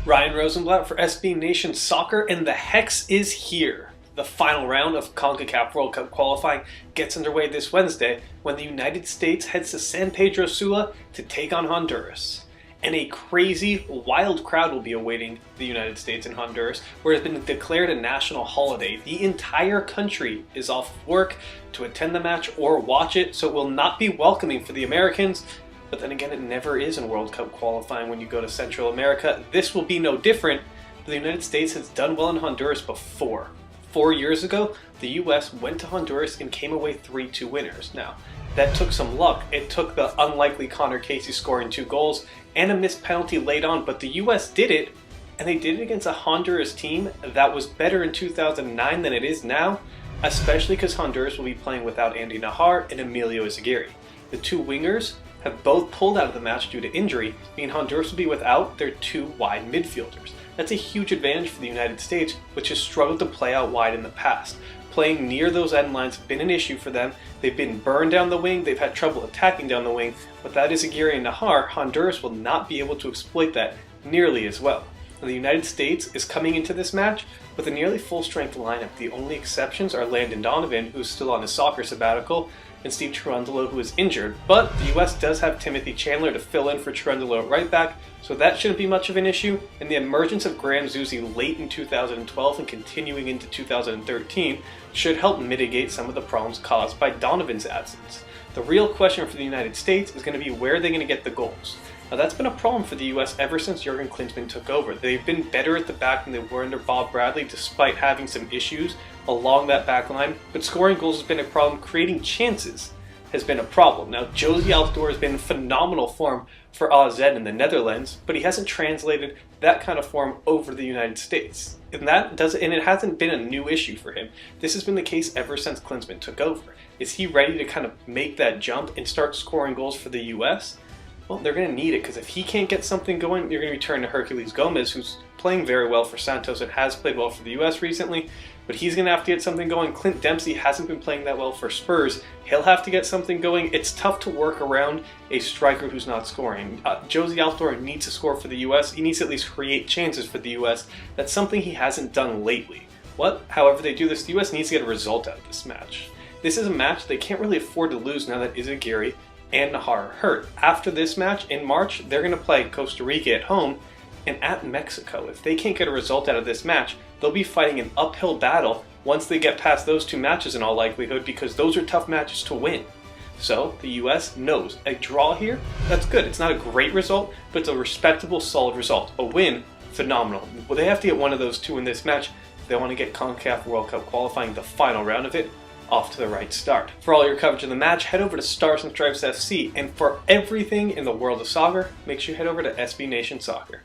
Ryan Rosenblatt for SB Nation Soccer, and the Hex is here. The final round of CONCACAF World Cup qualifying gets underway this Wednesday when the United States heads to San Pedro Sula to take on Honduras. And a crazy, wild crowd will be awaiting the United States and Honduras, where it has been declared a national holiday. The entire country is off work to attend the match or watch it, so it will not be welcoming for the Americans. But then again, it never is in World Cup qualifying when you go to Central America. This will be no different. The United States has done well in Honduras before. 4 years ago, the US went to Honduras and came away 3-2 winners. Now, that took some luck. It took the unlikely Connor Casey scoring 2 goals and a missed penalty late on, but the US did it, and they did it against a Honduras team that was better in 2009 than it is now, especially because Honduras will be playing without Andy Najar and Emilio Izaguirre. The 2 wingers have both pulled out of the match due to injury, meaning Honduras will be without their 2 wide midfielders. That's a huge advantage for the United States, which has struggled to play out wide in the past. Playing near those end lines has been an issue for them. They've been burned down the wing, they've had trouble attacking down the wing. Without Izaguirre and Najar, Honduras will not be able to exploit that nearly as well. The United States is coming into this match with a nearly full-strength lineup. The only exceptions are Landon Donovan, who's still on his soccer sabbatical, and Steve Cherundolo, who is injured. But the US does have Timothy Chandler to fill in for Cherundolo at right back, so that shouldn't be much of an issue. And the emergence of Graham Zusi late in 2012 and continuing into 2013 should help mitigate some of the problems caused by Donovan's absence. The real question for the United States is going to be where are they going to get the goals? Now that's been a problem for the US ever since Jurgen Klinsmann took over. They've been better at the back than they were under Bob Bradley despite having some issues along that back line, but scoring goals has been a problem, creating chances has been a problem. Now Jozy Altidore has been in phenomenal form for AZ in the Netherlands, but he hasn't translated that kind of form over the United States. And it hasn't been a new issue for him. This has been the case ever since Klinsmann took over. Is he ready to kind of make that jump and start scoring goals for the US? Well, they're going to need it, because if he can't get something going, you're going to return to Herculez Gomez, who's playing very well for Santos and has played well for the US recently, but he's going to have to get something going. Clint Dempsey hasn't been playing that well for Spurs. He'll have to get something going. It's tough to work around a striker who's not scoring. Jozy Altidore needs to score for the US. He needs to at least create chances for the US. That's something he hasn't done lately. However they do this, the US needs to get a result out of this match. This is a match they can't really afford to lose now that Izaguirre and Najar are hurt. After this match in March, they're going to play Costa Rica at home and at Mexico. If they can't get a result out of this match, they'll be fighting an uphill battle once they get past those 2 matches in all likelihood, because those are tough matches to win. So the US knows a draw here, that's good. It's not a great result, but it's a respectable, solid result. A win, phenomenal. Well, they have to get one of those 2 in this match if they want to get CONCACAF World Cup qualifying, the final round of it, off to the right start. For all your coverage of the match, head over to Stars and Stripes FC, and for everything in the world of soccer, make sure you head over to SB Nation Soccer.